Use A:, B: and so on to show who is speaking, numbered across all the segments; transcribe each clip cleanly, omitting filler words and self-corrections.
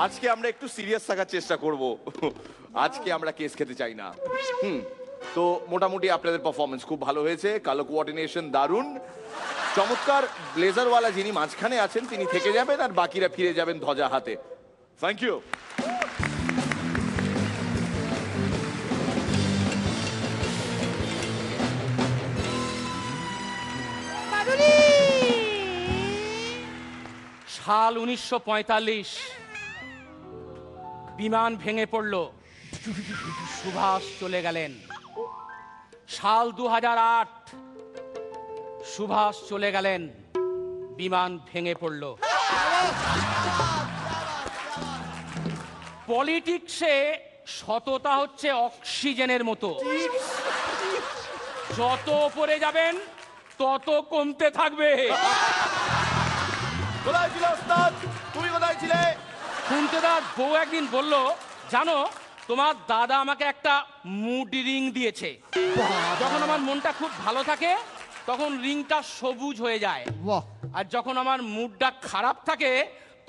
A: আজকে আমরা একটু সিরিয়াস থাকার চেষ্টা করব। আজকে আমরা কেস খেতে চাই না। তো মোটামুটি আপনাদের পারফরমেন্স খুব ভালো হয়েছে, কালো কোঅর্ডিনেশন দারুণ, চমৎকার। ব্লেজারওয়ালা যিনি মাঝখানে আছেন তিনি থেকে যাবেন আর বাকিরা ফিরে যাবেন ধ্বজা হাতে। Thank you.
B: সাল 1945, বিমান ভেঙে পড়ল, সুভাষ চলে গেলেন। সাল 2008, সুভাষ চলে গেলেন, বিমান ভেঙে পড়ল। পলিটিক্সে সততা হচ্ছে অক্সিজেনের মতো, যত উপরে যাবেন তত কমতে থাকবে।
A: কোথায় ছিল ওস্তাদ? তুমি কোথায় ছিলে?
B: খুনতেদার বউ একদিন বলল, জানো তোমার দাদা আমাকে একটা মুড রিং দিয়েছে। যখন আমার মনটা খুব ভালো থাকে তখন রিংটা সবুজ হয়ে যায়, আর যখন আমার মুডটা খারাপ থাকে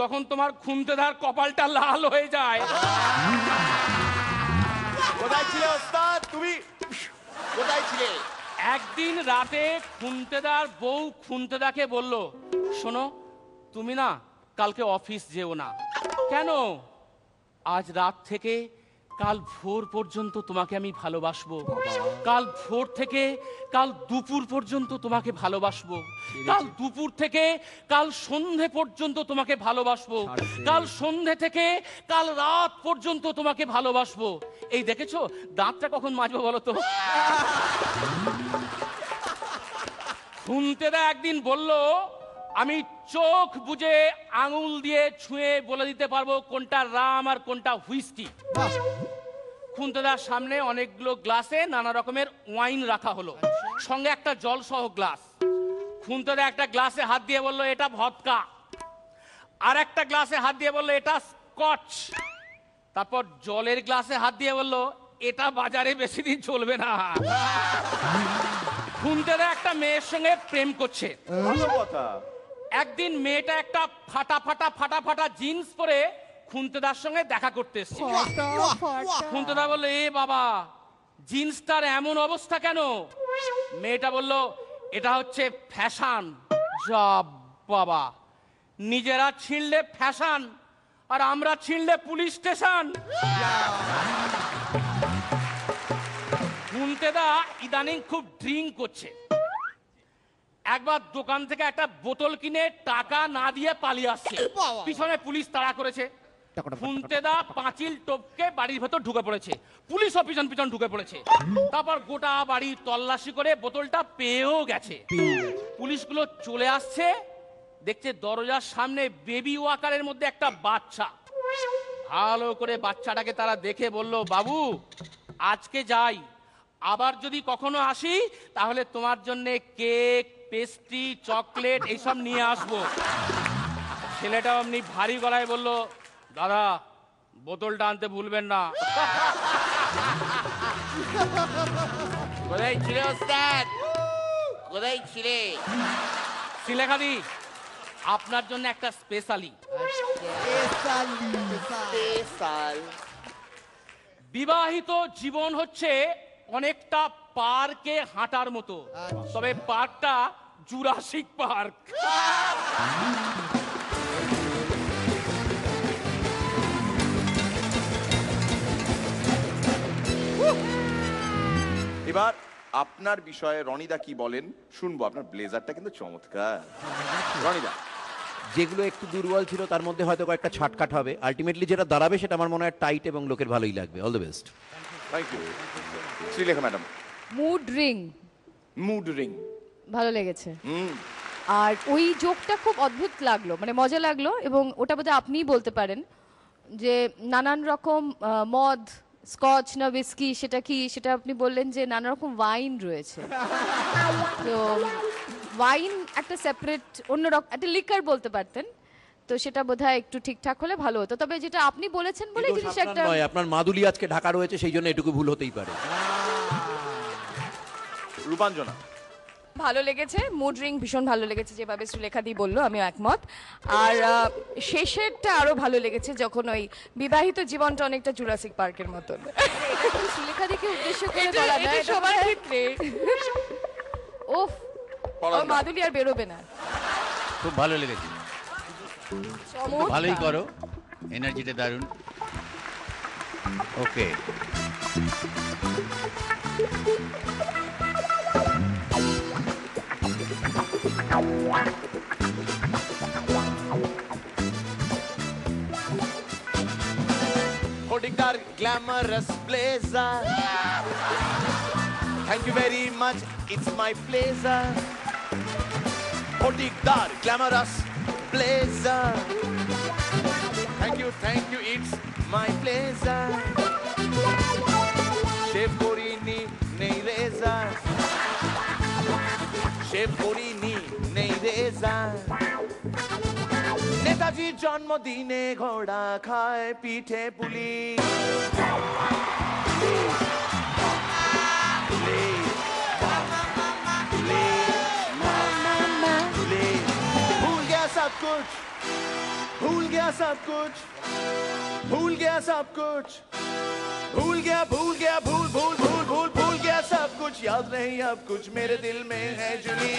B: তখন তোমার খুনতেদার কপালটা লাল হয়ে যায়।
A: কোথায় ছিলে ওস্তাদ? তুমি কোথায় ছিলে?
B: একদিন রাতে খুনতেদার বউ খুনতেদাকে বলল, শোনো তুমি না কালকে অফিস যেও না। কেন? আজ রাত থেকে কাল ভোর পর্যন্ত তোমাকে আমি ভালোবাসবো, কাল ভোর থেকে কাল দুপুর পর্যন্ত তোমাকে ভালোবাসবো, কাল দুপুর থেকে কাল সন্ধে পর্যন্ত তোমাকে ভালোবাসবো, কাল সন্ধে থেকে কাল রাত পর্যন্ত তোমাকে ভালোবাসবো। এই দেখেছো দাঁতটা কখন মাজবো বলো তো? খুনতেদা একদিন বলল, আমি চোখ বুঝে আঙুল দিয়ে ছুঁয়ে বলে দিতে পারবো কোনটা রাম আর কোনটা হুইস্কি। খুনতেদার সামনে অনেকগুলো গ্লাসে নানা রকমের ওয়াইন রাখা হলো, সঙ্গে একটা জল সহ গ্লাস। খুনতেদা একটা গ্লাসে হাত দিয়ে বলল, এটা ভদকা। আর একটা গ্লাসে হাত দিয়ে বলল, এটা স্কচ। তারপর জলের গ্লাসে হাত দিয়ে বলল, এটা বাজারে বেশি দিন চলবে না। খুনতেদা একটা মেয়ের সঙ্গে প্রেম করছে।
A: ভালো কথা।
B: একদিন মেয়েটা একটা ফাটা ফাটা ফাটা ফাটা জিন্স পরে খুনতেদার সঙ্গে দেখা করতে এসেছে। খুনতেদা বললো, এ বাবা জিন্সটার এমন অবস্থা কেন? মেয়েটা বলল, এটা হচ্ছে ফ্যাশন। যা বাবা, নিজেরা ছিঁড়লে ফ্যাশন আর আমরা ছিঁড়লে পুলিশ স্টেশন। খুনতেদা ইদানিং খুব ড্রিঙ্ক করছে। একবার দোকান থেকে একটা বোতল কিনে টাকা না দিয়ে পালিয়ে আসছে, পিছনে পুলিশ তাড়া করেছে। খুনতেদা পাঁচিল টপকে বাড়ির ভেতর ঢুকে পড়েছে, পুলিশও পিছন পিছন ঢুকে পড়েছে। তারপর গোটা বাড়ি তল্লাশি করে বোতলটা পেয়েও গেছে। পুলিশগুলো চলে আসছে, দেখছে দরজার সামনে বেবি ওয়াকারের মধ্যে একটা বাচ্চা। ভালো করে বাচ্চাটাকে তারা দেখে বলল, বাবু আজকে যাই, আবার যদি কখনো আসি তাহলে তোমার জন্য কেক, পেস্ট্রি, চকলেট এইসব নিয়ে আসবো। ছেলেটা এমনি ভারী গলায় বলল, দাদা বোতলটা আনতে ভুলবেন না।
C: কোথায় ছিলে ওস্তাদ? কোথায় ছিলে?
B: সিলেখাদি আপনার জন্য একটা স্পেশালি। বিবাহিত জীবন হচ্ছে অনেকটা পার্কে হাঁটার মতো, তবে পার্কটা জুরাসিক পার্ক।
A: এবার আপনার বিষয়ে রনিদা কি বলেন শুনবো। আপনার ব্লেজারটা কিন্তু চমৎকার। রনিদা,
D: যেগুলো একটু দুর্বল ছিল তার মধ্যে হয়তো কয়েকটা ছাটকাট হবে, আলটিমেটলি যেটা দাঁড়াবে সেটা আমার মনে হয় টাইট এবং লোকের ভালোই লাগবে। All the best.
A: Thank you. Sreelekha madam.
E: Mood ring
A: mood ring
E: ভালো লেগেছে, আর ওই জোকটা খুব অদ্ভুত লাগলো, মানে মজা লাগলো। এবং ওটা বোধহয় আপনিই বলতে পারেন যে নানান রকম মদ, স্কচ না উইস্কি, সেটা কি, সেটা আপনি বললেন যে নানা রকম ওয়াইন রয়েছে। তো ওয়াইন একটা সেপারেট অন্য রকম একটা লিকার বলতে পারতেন, তো সেটা বোধহয় একটু ঠিকঠাক হলে ভালো হতো। তবে যেটা আপনি বলেছেন বলে জিনিস একটা
D: নয়, আপনার মাদুলি আজকে ঢাকা রয়েছে সেই জন্য এটুকু ভুল হতেই পারে।
A: রূপাঞ্জনা।
F: ভালো লেগেছে, মুড রিং ভীষণ ভালো লেগেছে, যেভাবে সুলেখা দি বললো, আমিও একমত। আর শেষেরটা আরো ভালো লেগেছে, যখন ওই বিবাহিত জীবনটা অনেকটা জুরাসিক পার্কের মতন।
E: সুলেখা দিকে উদ্দেশ্য করে বলা না,
F: এটা সবার ক্ষেত্রে।
E: ওফ,
A: পরান দা।
E: মাদুলি আর বেরোবে না।
G: খুব ভালো লেগেছে,
E: চমৎকার।
G: ভালোই করো, এনার্জিটা দারুণ। ওকে,
A: Hotikdar glamorous blazer. Thank you very much, it's my pleasure. Hotikdar glamorous blazer. Thank you, it's my pleasure. Shave korini nei reza. Shave korini nei reza. নেতাজির জন্মদিনে ঘোড়া খায় পিঠে পুলি भूल गया सब कुछ भूल गया सब कुछ भूल गया सब कुछ भूल गया भूल गया भूल भूल भूल भूल भूल गया सब कुछ याद नहीं अब कुछ मेरे दिल में है जुनी